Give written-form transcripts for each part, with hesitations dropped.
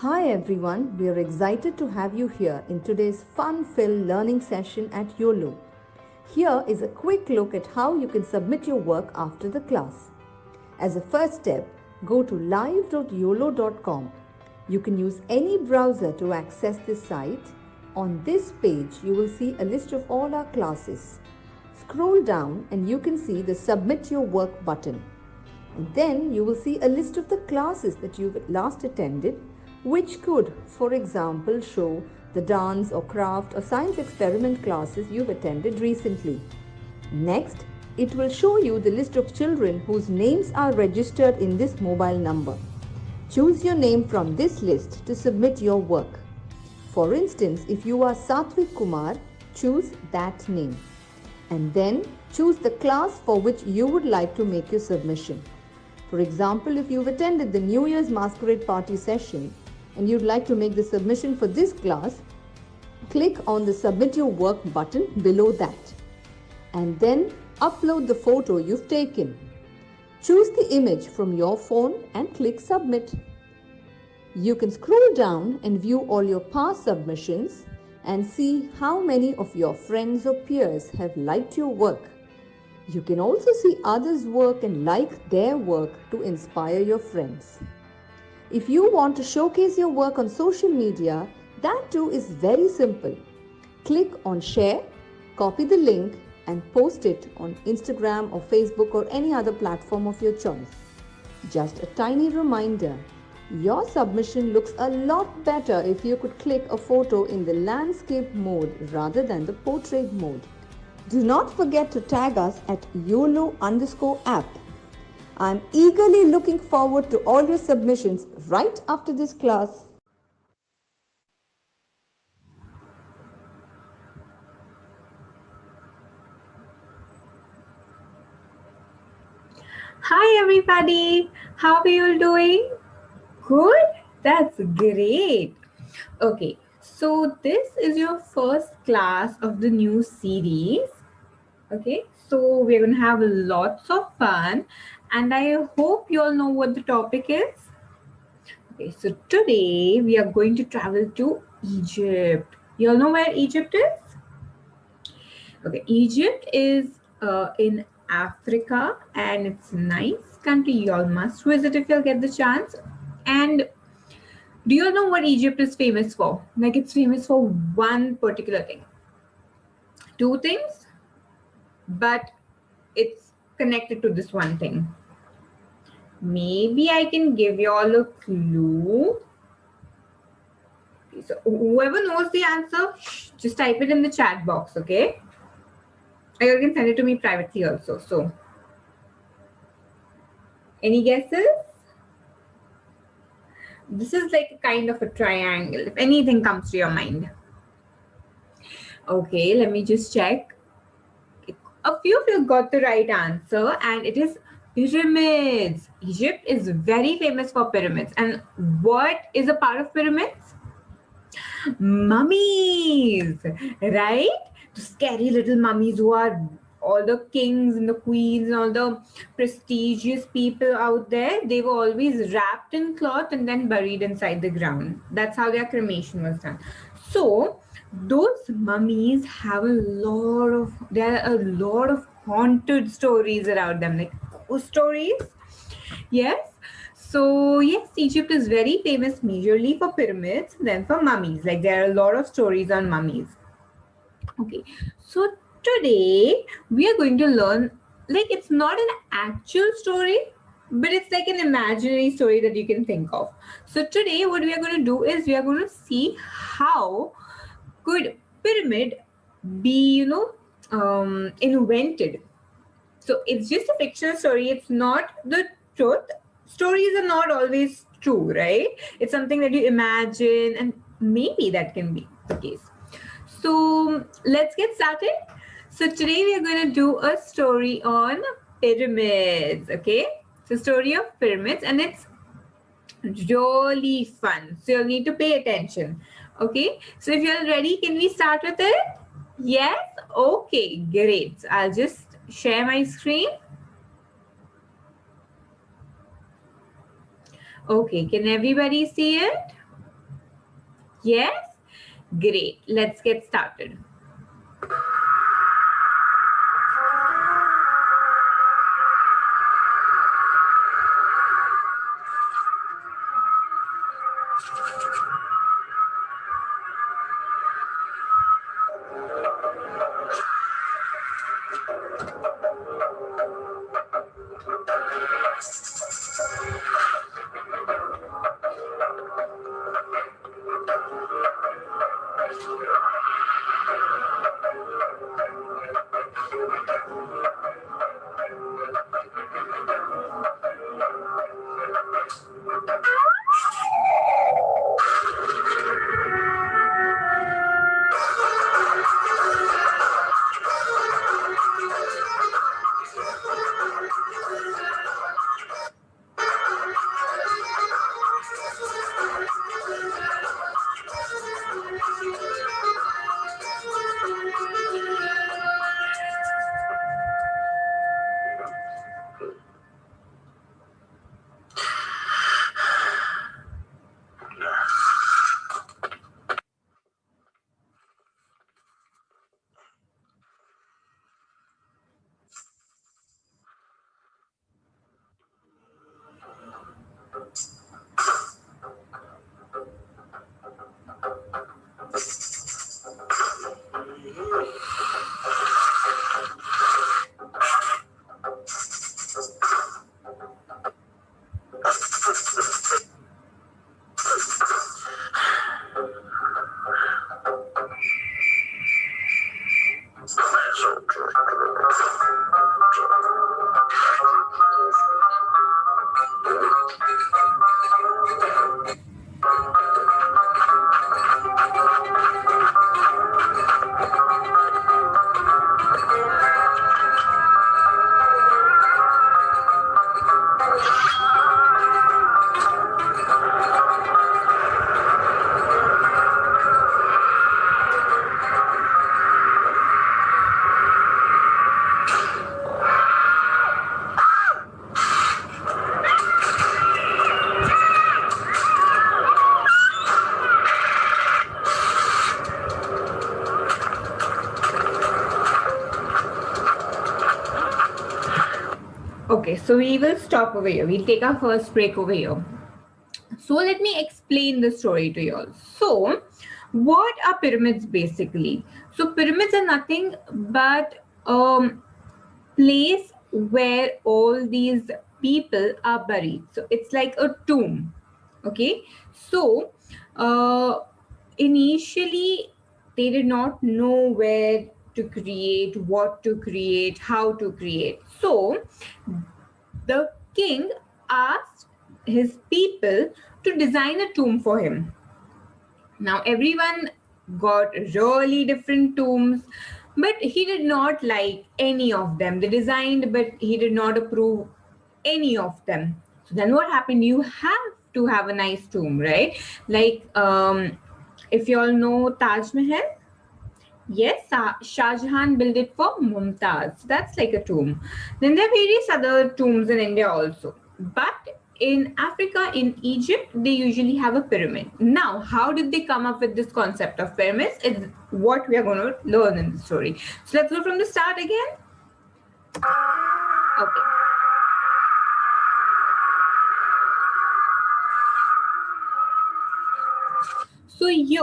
Hi everyone, we are excited to have you here in today's fun-filled learning session at Uolo. Here is a quick look at how you can submit your work after the class. As a first step, go to live.uolo.com. You can use any browser to access this site. On this page, you will see a list of all our classes. Scroll down and you can see the Submit Your Work button. And then you will see a list of the classes that you've last attended, which could, for example, show the dance or craft or science experiment classes you've attended recently. Next, it will show you the list of children whose names are registered in this mobile number. Choose your name from this list to submit your work. For instance, if you are Satvik Kumar, choose that name. And then choose the class for which you would like to make your submission. For example, if you've attended the New Year's Masquerade Party session and you'd like to make the submission for this class, click on the Submit Your Work button below that. And then upload the photo you've taken. Choose the image from your phone and click Submit. You can scroll down and view all your past submissions and see how many of your friends or peers have liked your work. You can also see others' work and like their work to inspire your friends. If you want to showcase your work on social media, that too is very simple. Click on Share, copy the link and post it on Instagram or Facebook or any other platform of your choice. Just a tiny reminder, your submission looks a lot better if you could click a photo in the landscape mode rather than the portrait mode. Do not forget to tag us at Uolo_app. I'm eagerly looking forward to all your submissions right after this class. Hi everybody, how are you all doing? Good? That's great. Okay, so this is your first class of the new series. Okay, so we're going to have lots of fun and I hope you all know what the topic is. Okay, so today we are going to travel to Egypt. You all know where Egypt is? Okay, Egypt is in Africa and it's a nice country. You all must visit if you'll get the chance. And do you all know what Egypt is famous for? Like it's famous for one particular thing. Two things, but it's connected to this one thing. Maybe I can give you all a clue. Okay, so whoever knows the answer, just type it in the chat box, okay? Or you can send it to me privately also. So, any guesses? This is like a kind of a triangle, if anything comes to your mind. Okay, let me just check. A few of you got the right answer, and it is pyramids. Egypt is very famous for pyramids. And what is a part of pyramids? Mummies, right? The scary little mummies who are all the kings and the queens and all the prestigious people out there, they were always wrapped in cloth and then buried inside the ground. That's how their cremation was done. So those mummies have there are a lot of haunted stories around them, like ghost stories. Yes. So yes, Egypt is very famous majorly for pyramids, then for mummies. Like there are a lot of stories on mummies. Okay, so today we are going to learn, like it's not an actual story, but it's like an imaginary story that you can think of. So today what we are going to do is we are going to see how could pyramid be, invented. So it's just a fictional story. It's not the truth. Stories are not always true, right? It's something that you imagine, and maybe that can be the case. So let's get started. So today we are going to do a story on pyramids, okay? So story of pyramids, and it's really fun. So you'll need to pay attention, okay? So if you're ready, can we start with it? Yes? Okay, great. So I'll just share my screen. Okay, can everybody see it? Yes? Great. Let's get started. Okay, so we will stop over here. We'll take our first break over here. So let me explain the story to you all. So, what are pyramids basically? So pyramids are nothing but place where all these people are buried. So it's like a tomb. Okay. So initially they did not know where to create, what to create, how to create. So the king asked his people to design a tomb for him. Now, everyone got really different tombs, but he did not like any of them. They designed, but he did not approve any of them. So then what happened? You have to have a nice tomb, right? Like, if you all know Taj Mahal, yes, Shah Jahan built it for Mumtaz. That's like a tomb. Then there are various other tombs in India also. But in Africa, in Egypt, they usually have a pyramid. Now, how did they come up with this concept of pyramids? Is what we are going to learn in the story. So let's go from the start again. Okay. So here,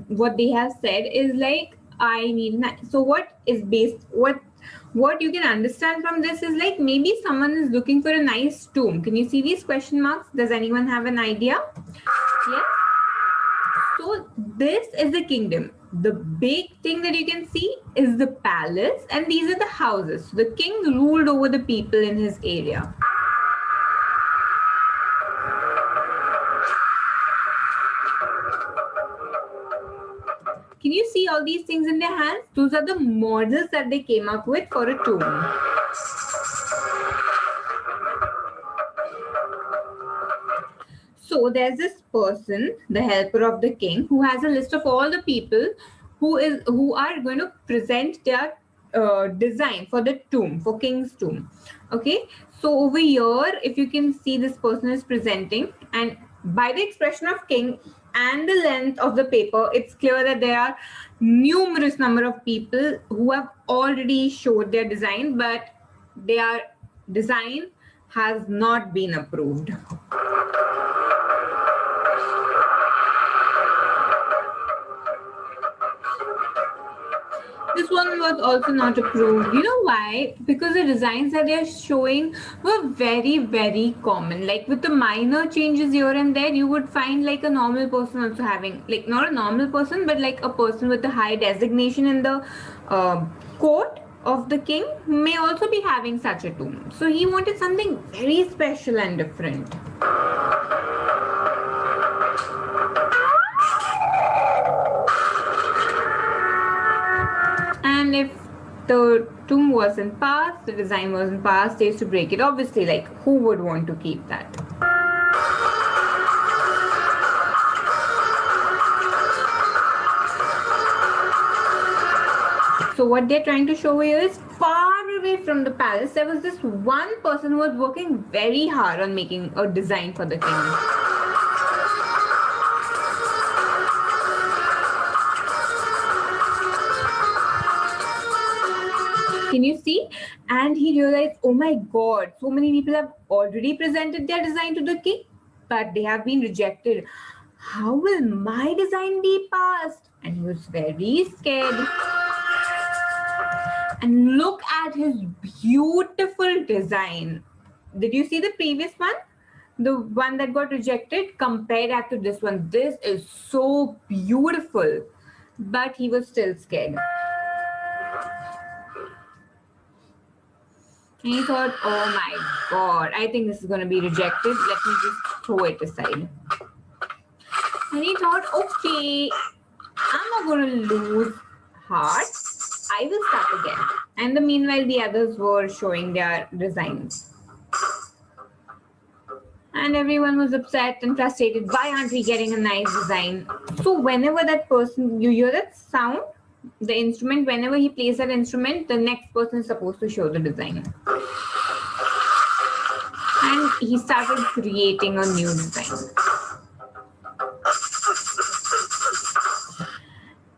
what they have said is like, I need. So what is based? What you can understand from this is like maybe someone is looking for a nice tomb. Can you see these question marks? Does anyone have an idea? Yes. So this is the kingdom. The big thing that you can see is the palace, and these are the houses. So the king ruled over the people in his area. Can you see all these things in their hands? Those are the models that they came up with for a tomb. So there's this person, the helper of the king, who has a list of all the people who are going to present their design for the tomb, for king's tomb. Okay, so over here, if you can see, this person is presenting, and by the expression of king and the length of the paper, it's clear that there are numerous number of people who have already showed their design, but their design has not been approved. This one was also not approved. You know why? Because the designs that they're showing were very, very common. Like with the minor changes here and there, you would find like a normal person also having, like not a normal person, but like a person with a high designation in the court of the king may also be having such a tomb. So he wanted something very special and different. And if the tomb wasn't passed, the design wasn't passed, they used to break it. Obviously, like who would want to keep that? So what they're trying to show here is far away from the palace, there was this one person who was working very hard on making a design for the king. Can you see? And he realized, oh my god, so many people have already presented their design to the king, but they have been rejected. How will my design be passed? And he was very scared. And look at his beautiful design. Did you see the previous one? The one that got rejected? Compare that to this one. This is so beautiful. But he was still scared. And he thought, oh my god, I think this is going to be rejected. Let me just throw it aside. And he thought, okay, I'm not going to lose heart. I will start again. And the meanwhile, the others were showing their designs. And everyone was upset and frustrated. Why aren't we getting a nice design? So whenever that person, you hear that sound, the instrument, whenever he plays that instrument, the next person is supposed to show the design. And he started creating a new design.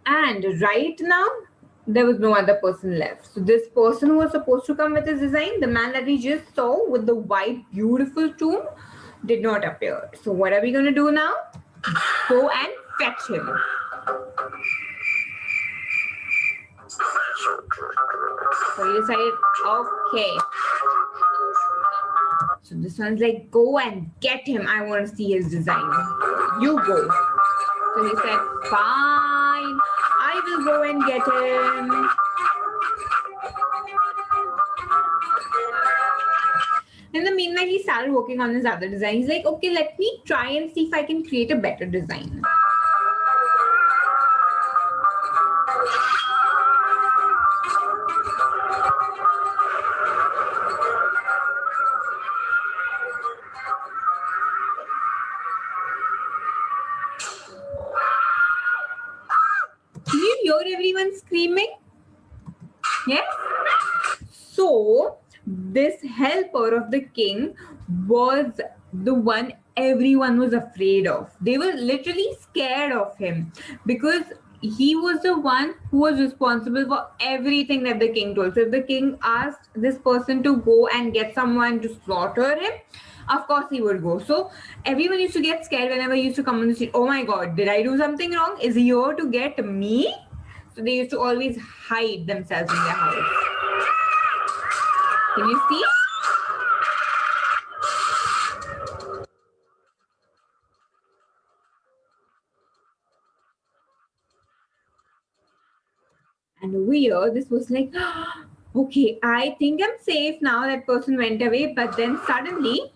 And right now, there was no other person left. So this person who was supposed to come with his design, the man that we just saw with the white, beautiful tomb, did not appear. So what are we going to do now? Go and fetch him. So he decided, okay. So this one's like, go and get him. I want to see his design. You go. So he said, fine. I will go and get him. In the meanwhile, he started working on his other design. He's like, okay, let me try and see if I can create a better design. Can you hear everyone screaming? Yes? So, this helper of the king was the one everyone was afraid of. They were literally scared of him because he was the one who was responsible for everything that the king told. So if the king asked this person to go and get someone to slaughter him, of course he would go. So everyone used to get scared whenever he used to come on the street. Oh my god, did I do something wrong? Is he here to get me? So they used to always hide themselves in their house. Can you see? And over here, this was like, okay, I think I'm safe now. That person went away, but then suddenly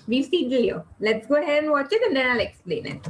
we've seen it here. Let's go ahead and watch it and then I'll explain it.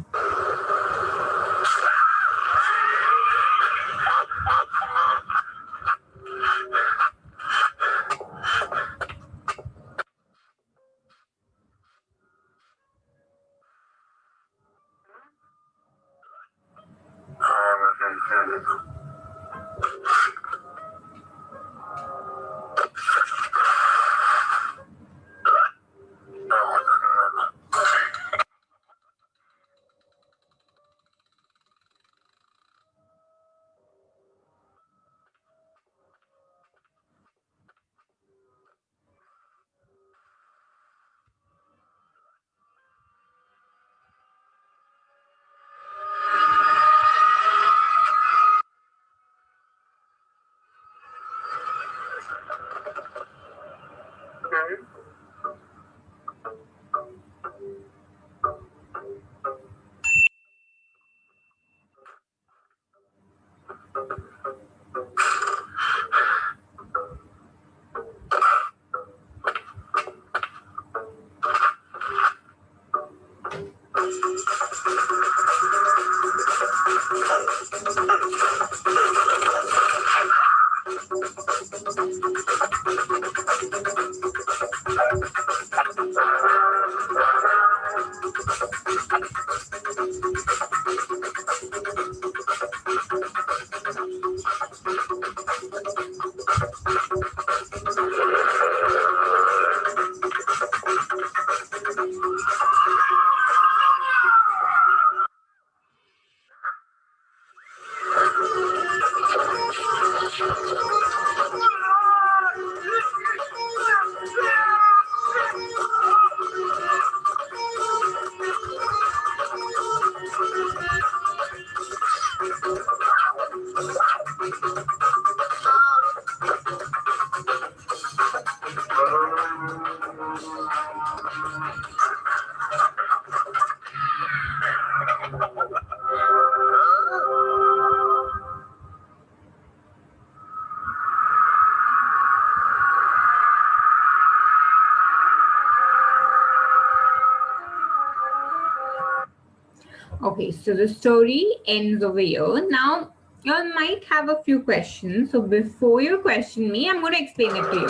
Okay, so the story ends over here. Now, you all might have a few questions. So before you question me, I'm going to explain it to you.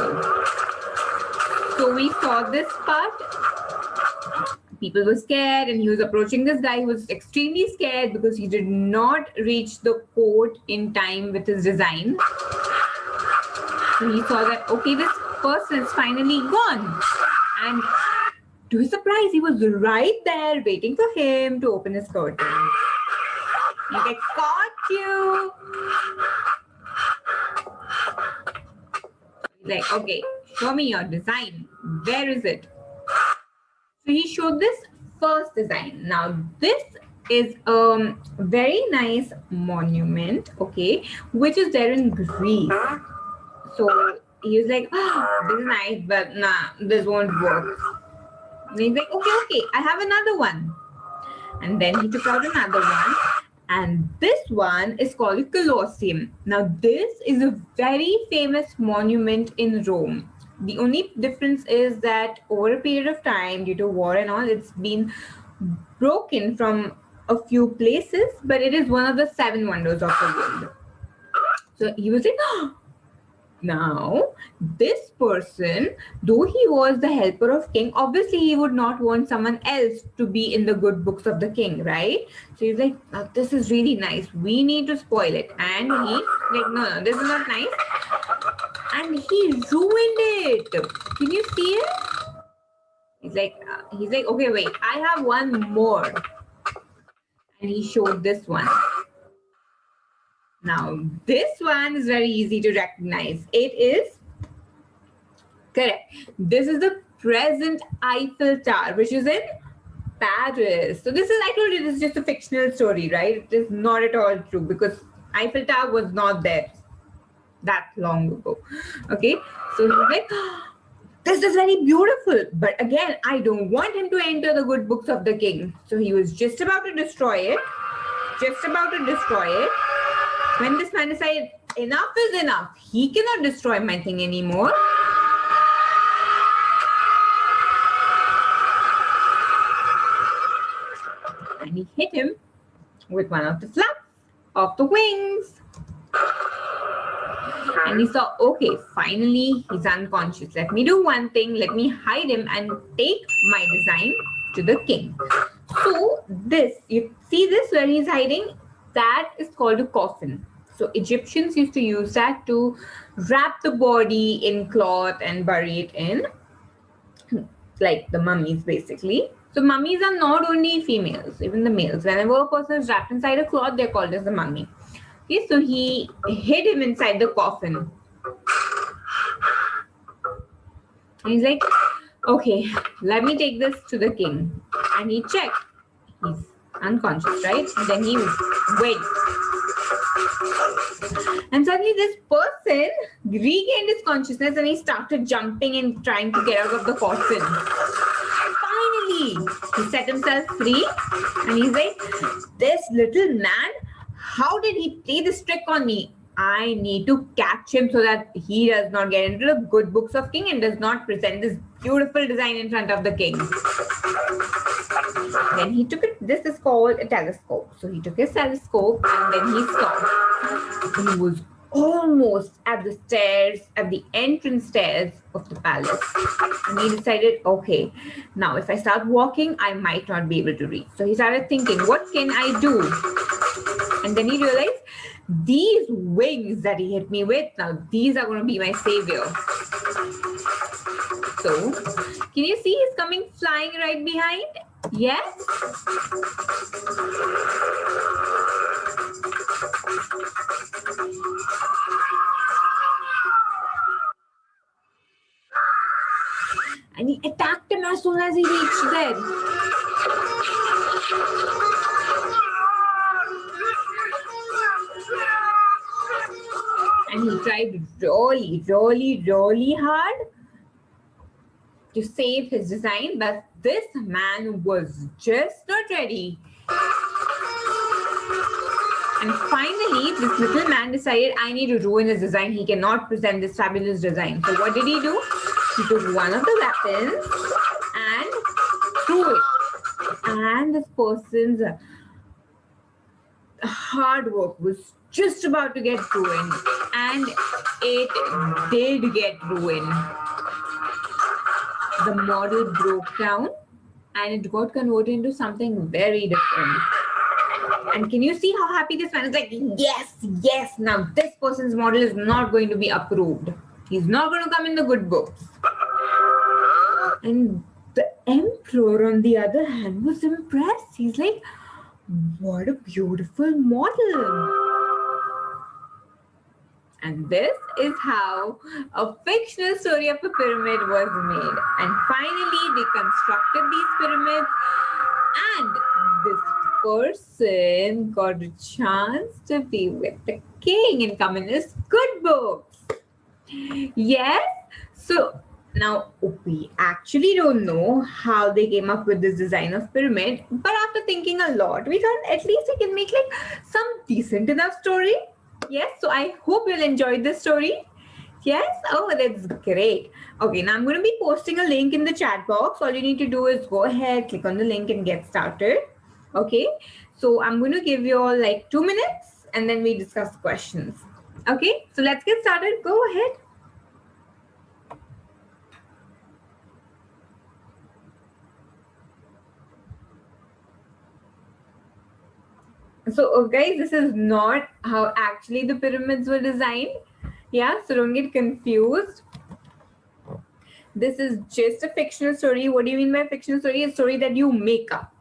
So we saw this part. People were scared and he was approaching this guy who was extremely scared because he did not reach the court in time with his design. So he saw that, okay, this person is finally gone. And to his surprise, he was right there waiting for him to open his curtain. He's like, caught you. He's like, okay, show me your design. Where is it? So he showed this first design. Now this is a very nice monument, okay, which is there in Greece. So he was like, oh, this is nice, but nah, this won't work. And he's like, okay, I have another one. And then he took out another one. And this one is called Colosseum. Now this is a very famous monument in Rome. The only difference is that over a period of time, due to war and all, it's been broken from a few places, but it is one of the 7 wonders of the world. So he was like, oh. Now, this person, though he was the helper of king, obviously he would not want someone else to be in the good books of the king, right? So he's like, oh, this is really nice. We need to spoil it. And he like, no, this is not nice. And he ruined it. Can you see it? He's like, okay, wait, I have one more. And he showed this one. Now, this one is very easy to recognize. It is correct. This is the present Eiffel Tower, which is in Paris. So this is, I told you, this is just a fictional story, right? It is not at all true because Eiffel Tower was not there that long ago. Okay, so he's like, oh, this is very beautiful, but again, I don't want him to enter the good books of the king. So he was just about to destroy it. When this man decided, enough is enough, he cannot destroy my thing anymore. And he hit him with one of the flaps of the wings. And he saw, okay, finally he's unconscious. Let me do one thing. Let me hide him and take my design to the king. So this, you see this where he's hiding? That is called a coffin. So Egyptians used to use that to wrap the body in cloth and bury it in, like the mummies basically. So mummies are not only females, even the males. Whenever a person is wrapped inside a cloth, they're called as a mummy. Okay, so he hid him inside the coffin. And he's like, okay, let me take this to the king. And he checked. He's unconscious, right? And then he went. And suddenly this person regained his consciousness and he started jumping and trying to get out of the coffin. Finally, he set himself free and he's like, this little man, how did he play this trick on me? I need to catch him so that he does not get into the good books of king and does not present this beautiful design in front of the king. Then he took it, this is called a telescope. So he took his telescope and then he saw. He was almost at the stairs, at the entrance stairs of the palace. And he decided, okay, now if I start walking, I might not be able to reach. So he started thinking, what can I do? And then he realized, these wings that he hit me with, now these are going to be my savior. So, can you see he's coming flying right behind? Yes? And he attacked him as soon as he reached there. And he tried really hard to save his design, but this man was just not ready. And finally, this little man decided, I need to ruin his design. He cannot present this fabulous design. So what did he do? He took one of the weapons and threw it. And this person's hard work was just about to get ruined, and it did get ruined. The model broke down and it got converted into something very different. And can you see how happy this man is? Like, yes, yes, now this person's model is not going to be approved. He's not going to come in the good books. And the emperor, on the other hand, was impressed. He's like, what a beautiful model. And this is how a fictional story of a pyramid was made. And finally, they constructed these pyramids, and this person got a chance to be with the king and come in his good books. Yes? So now we actually don't know how they came up with this design of pyramid, but after thinking a lot, we thought at least we can make like some decent enough story. Yes, so I hope you'll enjoy this story. Yes? Oh, that's great. Okay, now I'm going to be posting a link in the chat box. All you need to do is go ahead, click on the link and get started. Okay, so I'm going to give you all like 2 minutes and then we discuss questions. Okay, so let's get started. Go ahead. So guys, this is not how actually the pyramids were designed. Yeah, so don't get confused. This is just a fictional story. What do you mean by fictional story? A story that you make up.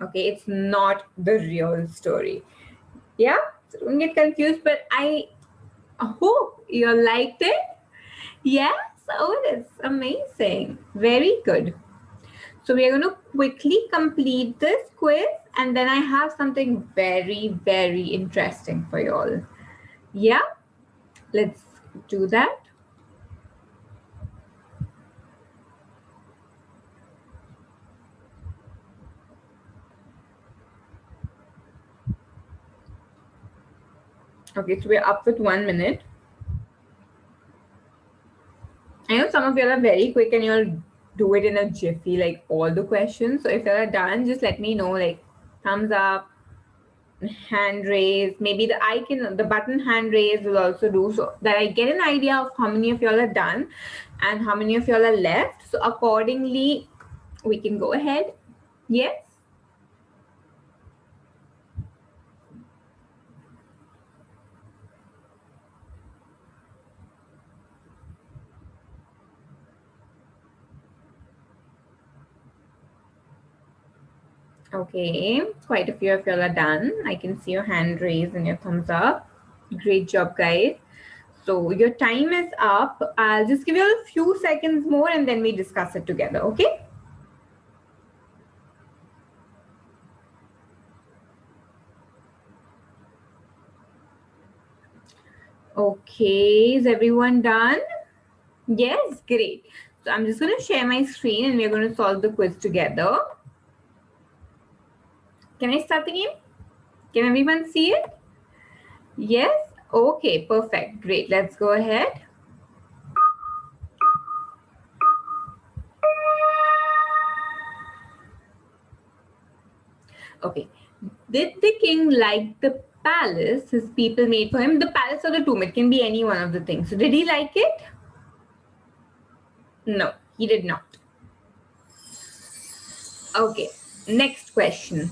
Okay, it's not the real story. Yeah, so don't get confused, but I hope you liked it. Yes, oh, that's amazing. Very good. So we are going to quickly complete this quiz, and then I have something very, very interesting for you all. Yeah, let's do that. Okay, so we're up with 1 minute. I know some of you are very quick and you'll do it in a jiffy, like all the questions. So if you're done, just let me know, like thumbs up, hand raise, maybe the button hand raise will also do, so that I get an idea of how many of y'all are done and how many of y'all are left. So accordingly, we can go ahead. Yes. Okay, quite a few of y'all are done. I can see your hand raised and your thumbs up. Great job, guys. So your time is up. I'll just give you a few seconds more and then we discuss it together, okay? Okay, is everyone done? Yes, great. So I'm just going to share my screen and we're going to solve the quiz together. Can I start the game? Can everyone see it? Yes? Okay, perfect. Great. Let's go ahead. Okay. Did the king like the palace his people made for him? The palace or the tomb? It can be any one of the things. So did he like it? No, he did not. Okay. Next question.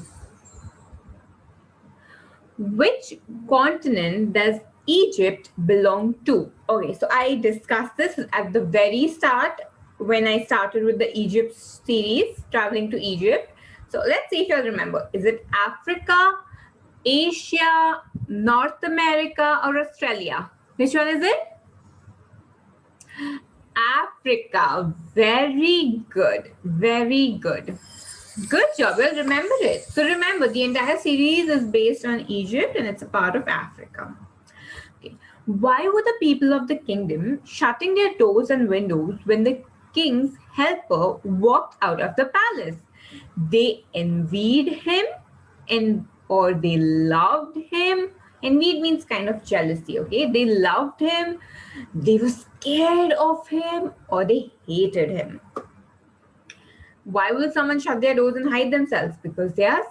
Which continent does Egypt belong to? Okay, so I discussed this at the very start when I started with the Egypt series, traveling to Egypt. So let's see if you'll remember. Is it Africa, Asia, North America, or Australia? Which one is it? Africa. Very good. Very good. Good job. Well, remember it. So remember, the entire series is based on Egypt and it's a part of Africa. Okay. Why were the people of the kingdom shutting their doors and windows when the king's helper walked out of the palace? They envied him or they loved him. Envied means kind of jealousy, okay? They loved him, they were scared of him, or they hated him. Why will someone shut their doors and hide themselves? Because they are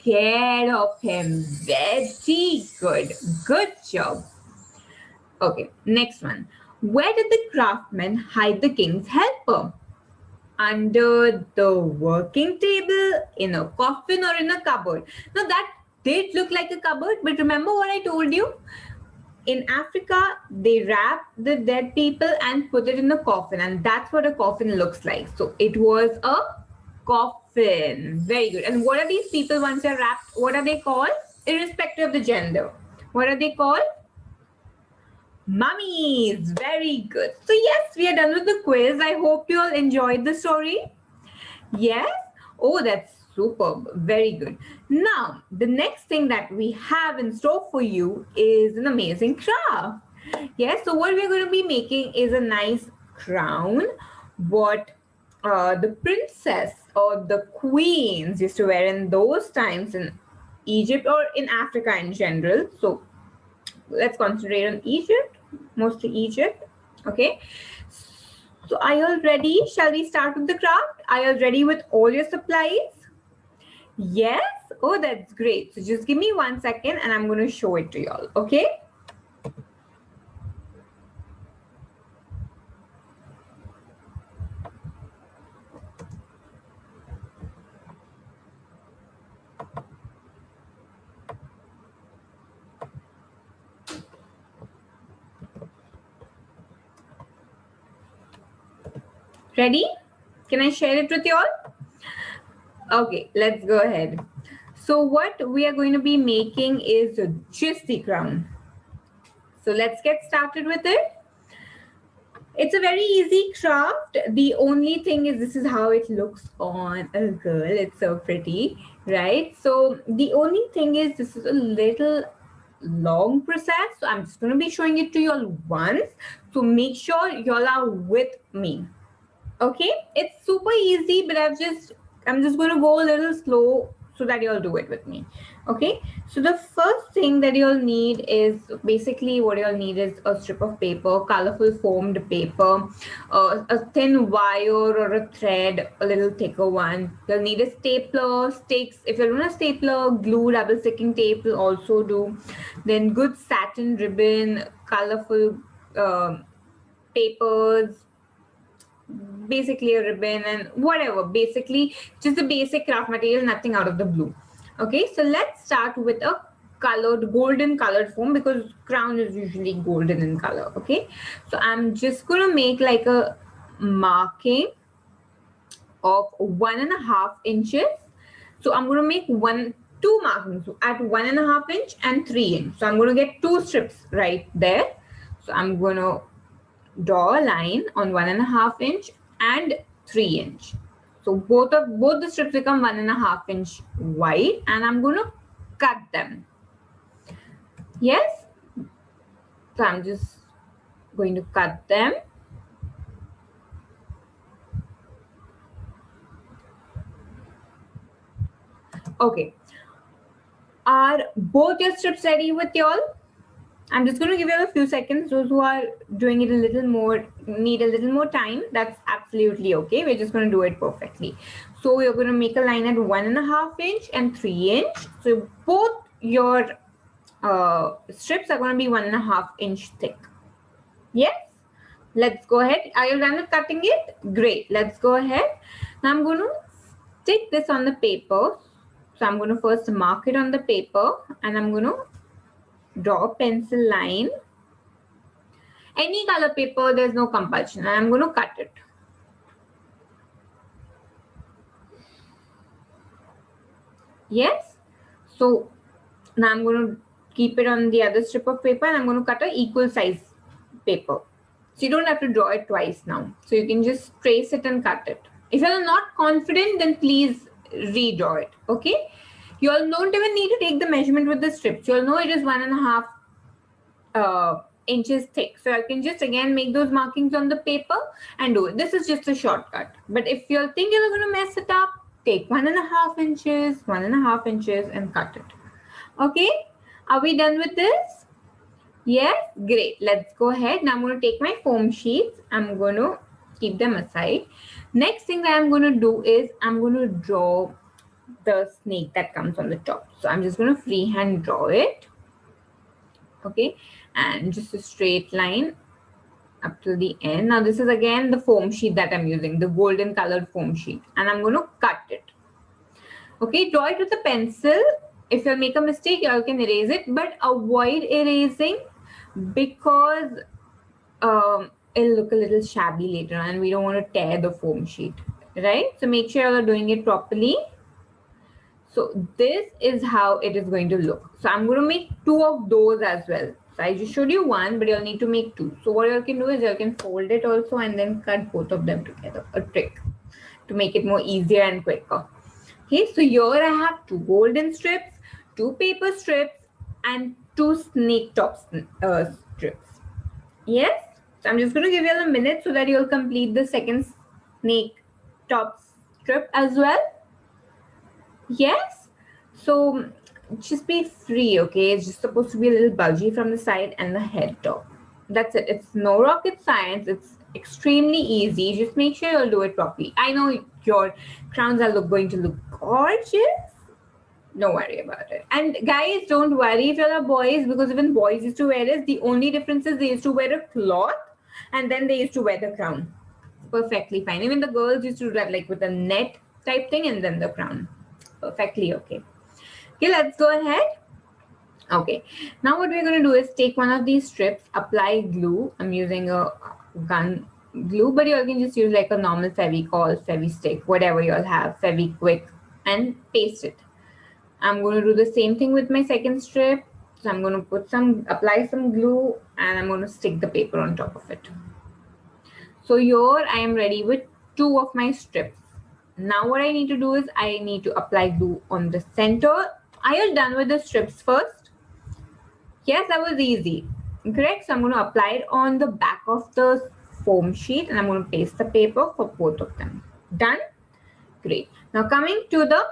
scared of him. Very good. Good job. Okay, next one. Where did the craftsman hide the king's helper? Under the working table, in a coffin, or in a cupboard? Now that did look like a cupboard, but remember what I told you? In Africa, they wrap the dead people and put it in a coffin, and that's what a coffin looks like. So it was a coffin. Very good. And what are these people once they're wrapped? What are they called? Irrespective of the gender. What are they called? Mummies. Very good. So yes, we are done with the quiz. I hope you all enjoyed the story. Yes? Oh, that's superb. Very good. Now, the next thing that we have in store for you is an amazing craft. Yes, so what we're going to be making is a nice crown, what the princess or the queens used to wear in those times in Egypt or in Africa in general. So let's concentrate on Egypt, mostly Egypt. Okay. So are you all ready? Shall we start with the craft? Are you all ready with all your supplies? Yes? Oh, that's great. So just give me 1 second and I'm going to show it to you all. Okay? Ready? Can I share it with you all? Okay, let's go ahead. So what we are going to be making is just the crown. So let's get started with it. It's a very easy craft. The only thing is this is how it looks on a girl. It's so pretty, right? So the only thing is this is a little long process. So I'm just going to be showing it to you all once. So make sure you all are with me. Okay, it's super easy, but I'm just going to go a little slow so that you'll do it with me. Okay, so the first thing that you'll need is basically what you'll need is a strip of paper, colorful foamed paper, a thin wire or a thread, a little thicker one. You'll need a stapler, sticks. If you're doing a stapler, glue, double sticking tape will also do. Then good satin ribbon, colorful papers, basically a ribbon and whatever, basically just the basic craft material, nothing out of the blue. Okay, so let's start with a golden colored foam because crown is usually golden in color. Okay, so I'm just going to make like a marking of 1.5 inches. So I'm going to make two markings at 1.5 inch and 3 inch. So I'm going to get 2 strips right there. So I'm going to draw a line on 1.5 inch and 3 inch. So both the strips become 1.5 inch wide, and I'm going to cut them. Yes. So I'm just going to cut them. Okay. Are both your strips ready with y'all? I'm just going to give you a few seconds. Those who are doing it a little more, need a little more time, that's absolutely okay. We're just going to do it perfectly. So you're going to make a line at 1.5 inch and 3 inch. So both your strips are going to be 1.5 inch thick. Yes? Let's go ahead. Are you done with cutting it? Great. Let's go ahead. Now I'm going to stick this on the paper. So I'm going to first mark it on the paper and I'm going to draw a pencil line. Any color paper, there's no compulsion. And I'm going to cut it. Yes. So now I'm going to keep it on the other strip of paper and I'm going to cut an equal size paper. So you don't have to draw it twice now. So you can just trace it and cut it. If you're not confident, then please redraw it. Okay. You all don't even need to take the measurement with the strips. You all know it is 1.5 inches thick. So I can just again make those markings on the paper and do it. This is just a shortcut. But if you all think you're going to mess it up, take 1.5 inches, 1.5 inches and cut it. Okay. Are we done with this? Yes. Great. Let's go ahead. Now I'm going to take my foam sheets. I'm going to keep them aside. Next thing that I'm going to do is I'm going to draw the snake that comes on the top. So I'm just going to freehand draw it. Okay, and just a straight line up to the end. Now this is again the foam sheet that I'm using, the golden colored foam sheet, and I'm going to cut it. Okay, draw it with a pencil. If you'll make a mistake, you all can erase it, but avoid erasing because it'll look a little shabby later on and we don't want to tear the foam sheet, right? So make sure you're doing it properly. So this is how it is going to look. So I'm going to make 2 of those as well. So I just showed you 1, but you'll need to make 2. So what you can do is you can fold it also and then cut both of them together. A trick to make it more easier and quicker. Okay, so here I have 2 golden strips, 2 paper strips, and 2 snake top strips. Yes, so I'm just going to give you a minute so that you'll complete the second snake top strip as well. Yes, so just be free, okay? It's just supposed to be a little bulgy from the side and the head top. That's it. It's no rocket science. It's extremely easy. Just make sure you'll do it properly. I know your crowns are going to look gorgeous. Don't worry about it. And guys, don't worry if you're boys, because even boys used to wear this. The only difference is they used to wear a cloth and then they used to wear the crown. It's perfectly fine. Even the girls used to do that like with a net type thing and then the crown. Perfectly okay. Okay, let's go ahead. Okay, now what we're going to do is take one of these strips, apply glue. I'm using a gun glue, but you all can just use like a normal Fevicol, Fevistick, whatever you all have, Feviquick, and paste it. I'm going to do the same thing with my second strip. So I'm going to apply some glue, and I'm going to stick the paper on top of it. So here I am ready with 2 of my strips. Now what I need to do is I need to apply glue on the center. Are you done with the strips first? Yes, that was easy. Correct. So I'm going to apply it on the back of the foam sheet and I'm going to paste the paper for both of them. Done? Great. Now coming to the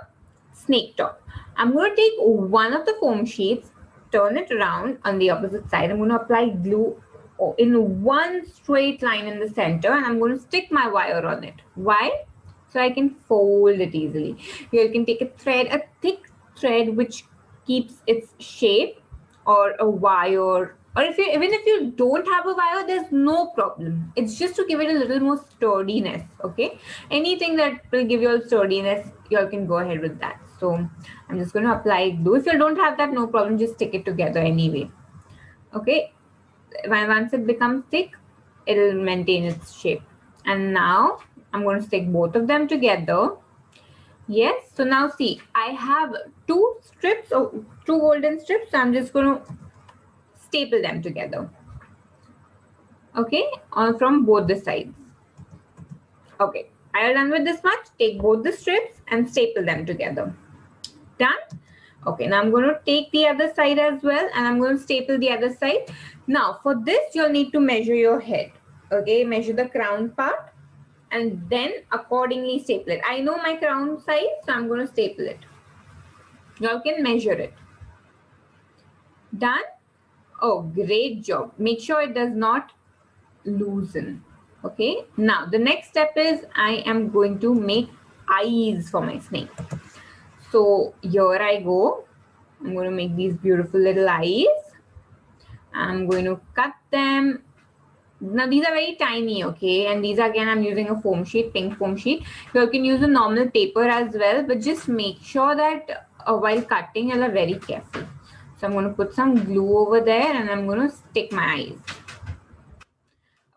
snake top. I'm going to take one of the foam sheets, turn it around on the opposite side. I'm going to apply glue in one straight line in the center and I'm going to stick my wire on it. Why? So I can fold it easily. You can take a thread, a thick thread which keeps its shape, or a wire, or even if you don't have a wire, there's no problem. It's just to give it a little more sturdiness. Okay, anything that will give you all sturdiness, you all can go ahead with that. So I'm just going to apply glue. If you don't have that, no problem, just stick it together anyway. Okay, once it becomes thick, it'll maintain its shape. And now I'm going to stick both of them together. Yes, so now see, I have 2 strips or 2 golden strips. So I'm just going to staple them together. Okay, from both the sides. Okay, I am done with this much. Take both the strips and staple them together. Done? Okay, now I'm going to take the other side as well and I'm going to staple the other side. Now for this, you'll need to measure your head. Okay, measure the crown part and then accordingly staple it. I know my crown size, so I'm going to staple it. Y'all can measure it. Done? Oh, great job. Make sure it does not loosen. Okay, now the next step is I am going to make eyes for my snake. So here I go. I'm going to make these beautiful little eyes. I'm going to cut them. Now these are very tiny, okay, and these again I'm using a foam sheet, pink foam sheet. You can use a normal paper as well, but just make sure that while cutting you are very careful. So I'm going to put some glue over there and I'm going to stick my eyes.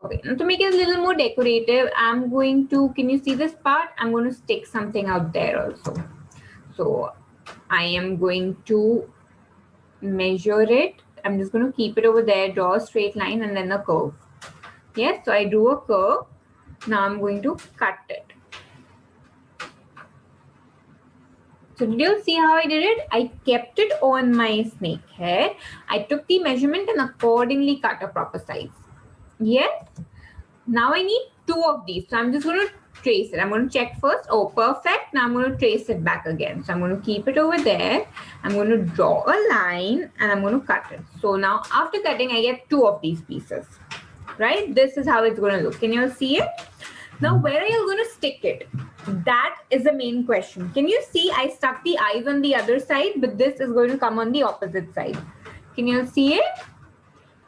Okay, now to make it a little more decorative, I'm going to, can you see this part? I'm going to stick something out there also. So I am going to measure it. I'm just going to keep it over there, draw a straight line and then a curve. Yes, so I drew a curve. Now I'm going to cut it. So did you see how I did it? I kept it on my snake head. I took the measurement and accordingly cut a proper size. Yes. Now I need 2 of these. So I'm just going to trace it. I'm going to check first. Oh, perfect. Now I'm going to trace it back again. So I'm going to keep it over there. I'm going to draw a line and I'm going to cut it. So now after cutting, I get 2 of these pieces. Right? This is how it's going to look. Can you all see it? Now, where are you going to stick it? That is the main question. Can you see I stuck the eyes on the other side, but this is going to come on the opposite side. Can you see it?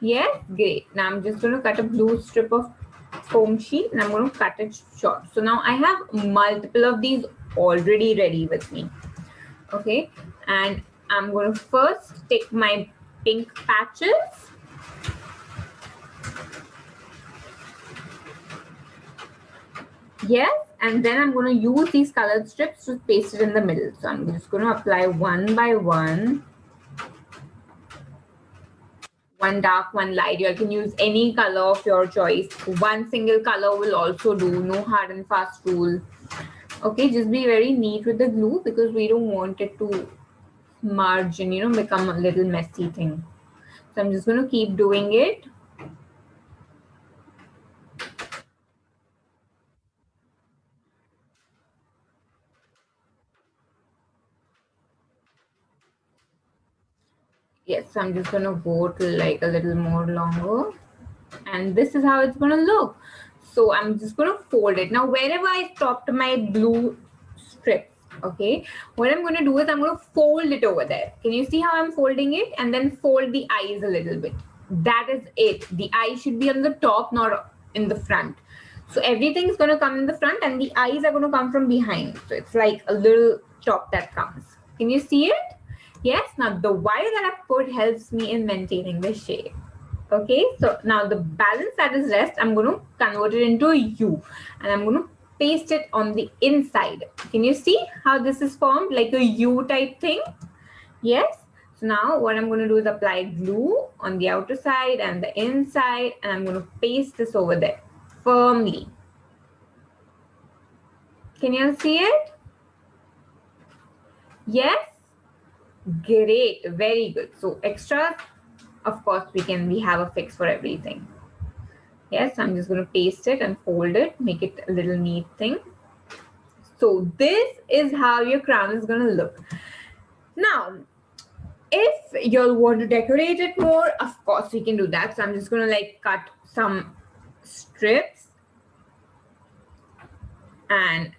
Yes, great. Now I'm just going to cut a blue strip of foam sheet and I'm going to cut it short. So now I have multiple of these already ready with me. Okay, and I'm going to first take my pink patches. Yes, and then I'm going to use these colored strips to paste it in the middle. So I'm just going to apply one by one. One dark, one light. You can use any color of your choice. One single color will also do. No hard and fast rule. Okay, just be very neat with the glue because we don't want it to smudge and become a little messy thing. So I'm just going to keep doing it. Yes, so I'm just going to go to like a little more longer. And this is how it's going to look. So I'm just going to fold it. Now, wherever I stopped my blue strips, okay, what I'm going to do is I'm going to fold it over there. Can you see how I'm folding it? And then fold the eyes a little bit. That is it. The eye should be on the top, not in the front. So everything is going to come in the front and the eyes are going to come from behind. So it's like a little top that comes. Can you see it? Yes. Now the wire that I put helps me in maintaining the shape. Okay, so now the balance that is left, I'm going to convert it into a U and I'm going to paste it on the inside. Can you see how this is formed like a U type thing? Yes. So now what I'm going to do is apply glue on the outer side and the inside and I'm going to paste this over there firmly. Can you see it? Yes. Great. Very good. So extras, of course, we have a fix for everything. Yes, I'm just going to paste it and fold it, make it a little neat thing. So this is how your crown is going to look. Now, if you'll want to decorate it more, of course, we can do that. So I'm just going to like cut some strips and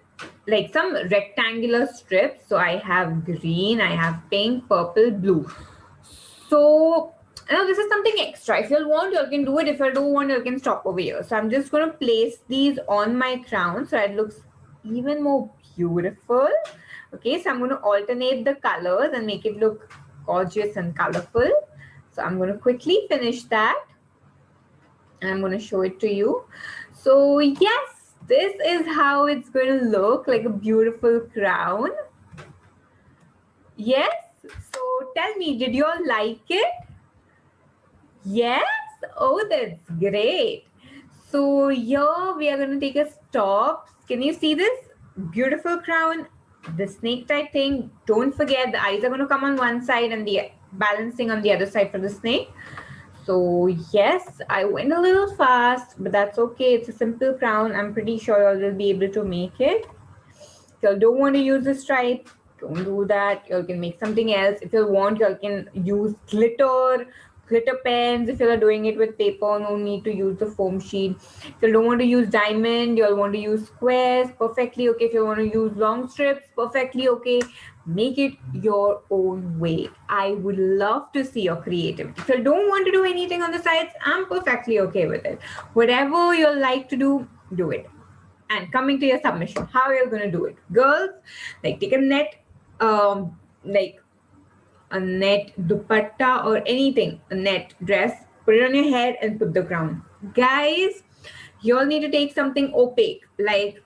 like some rectangular strips. So I have green, I have pink, purple, blue. So now this is something extra. If you want, you can do it. If you don't want, you can stop over here. So I'm just going to place these on my crown so it looks even more beautiful. Okay, so I'm going to alternate the colors and make it look gorgeous and colorful. So I'm going to quickly finish that and I'm going to show it to you. So yes, this is how it's going to look, like a beautiful crown. Yes. So tell me, did you all like it? Yes? Oh, that's great. So here we are going to take a stop. Can you see this beautiful crown? The snake type thing. Don't forget the eyes are going to come on one side and the balancing on the other side for the snake. So yes, I went a little fast, but that's okay. It's a simple crown. I'm pretty sure you will be able to make it. If you don't want to use the stripe, don't do that. You can make something else. If you want, you can use glitter pens. If you're doing it with paper, no need to use the foam sheet. If you don't want to use diamond, you'll want to use squares, perfectly okay. If you want to use long strips, perfectly okay. Make it your own way. I would love to see your creativity. If you don't want to do anything on the sides, I'm perfectly okay with it. Whatever you like to do it. And coming to your submission, how are you going to do it? Girls, like take a net, like a net dupatta or anything, a net dress, put it on your head and put the crown. Guys, you all need to take something opaque, like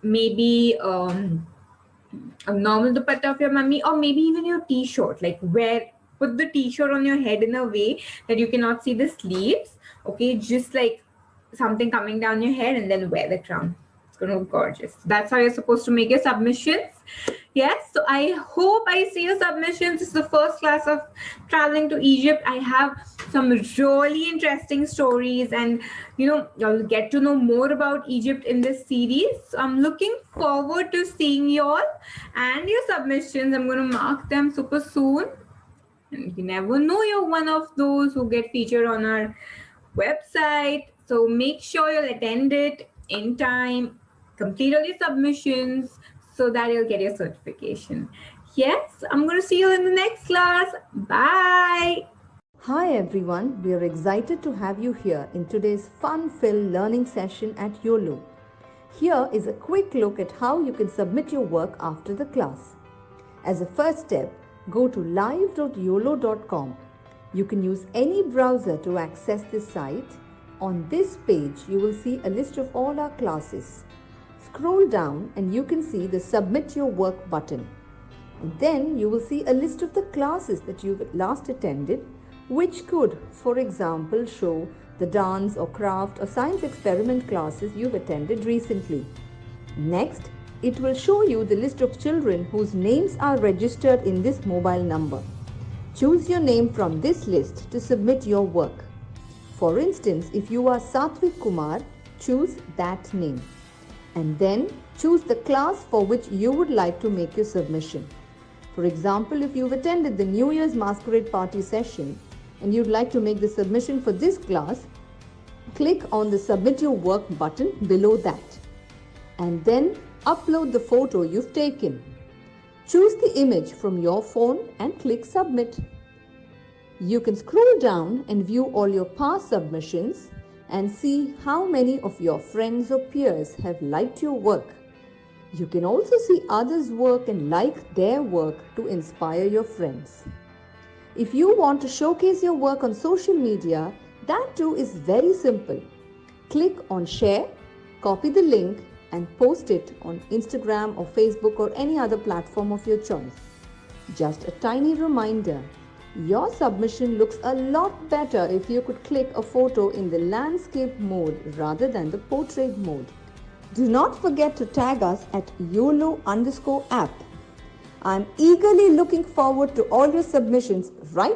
maybe a normal dupatta of your mummy, or maybe even your t-shirt, like put the t-shirt on your head in a way that you cannot see the sleeves. Okay, just like something coming down your head and then wear the crown. It's gonna look gorgeous. That's how you're supposed to make your submissions. Yes, so I hope I see your submissions. This is the first class of traveling to Egypt. I have some really interesting stories and you'll get to know more about Egypt in this series. So I'm looking forward to seeing you all and your submissions. I'm going to mark them super soon. And you never know, you're one of those who get featured on our website. So make sure you'll attend it. in time, complete all your submissions so that you'll get your certification. Yes, I'm going to see you in the next class. Bye. Hi everyone, we are excited to have you here in today's fun-filled learning session at Uolo. Here is a quick look at how you can submit your work after the class. As a first step, go to live.uolo.com. You can use any browser to access this site. On this page, you will see a list of all our classes. Scroll down and you can see the Submit Your Work button. And then you will see a list of the classes that you've last attended, which could, for example, show the dance or craft or science experiment classes you've attended recently. Next, it will show you the list of children whose names are registered in this mobile number. Choose your name from this list to submit your work. For instance, if you are Satvik Kumar, choose that name. And then choose the class for which you would like to make your submission. For example, if you've attended the New Year's Masquerade Party session and you'd like to make the submission for this class, click on the Submit Your Work button below that. And then upload the photo you've taken. Choose the image from your phone and click Submit. You can scroll down and view all your past submissions and see how many of your friends or peers have liked your work. You can also see others' work and like their work to inspire your friends. If you want to showcase your work on social media, that too is very simple. Click on Share, copy the link and post it on Instagram or Facebook or any other platform of your choice. Just a tiny reminder, your submission looks a lot better if you could click a photo in the landscape mode rather than the portrait mode. Do not forget to tag us at Uolo_app. I'm eagerly looking forward to all your submissions right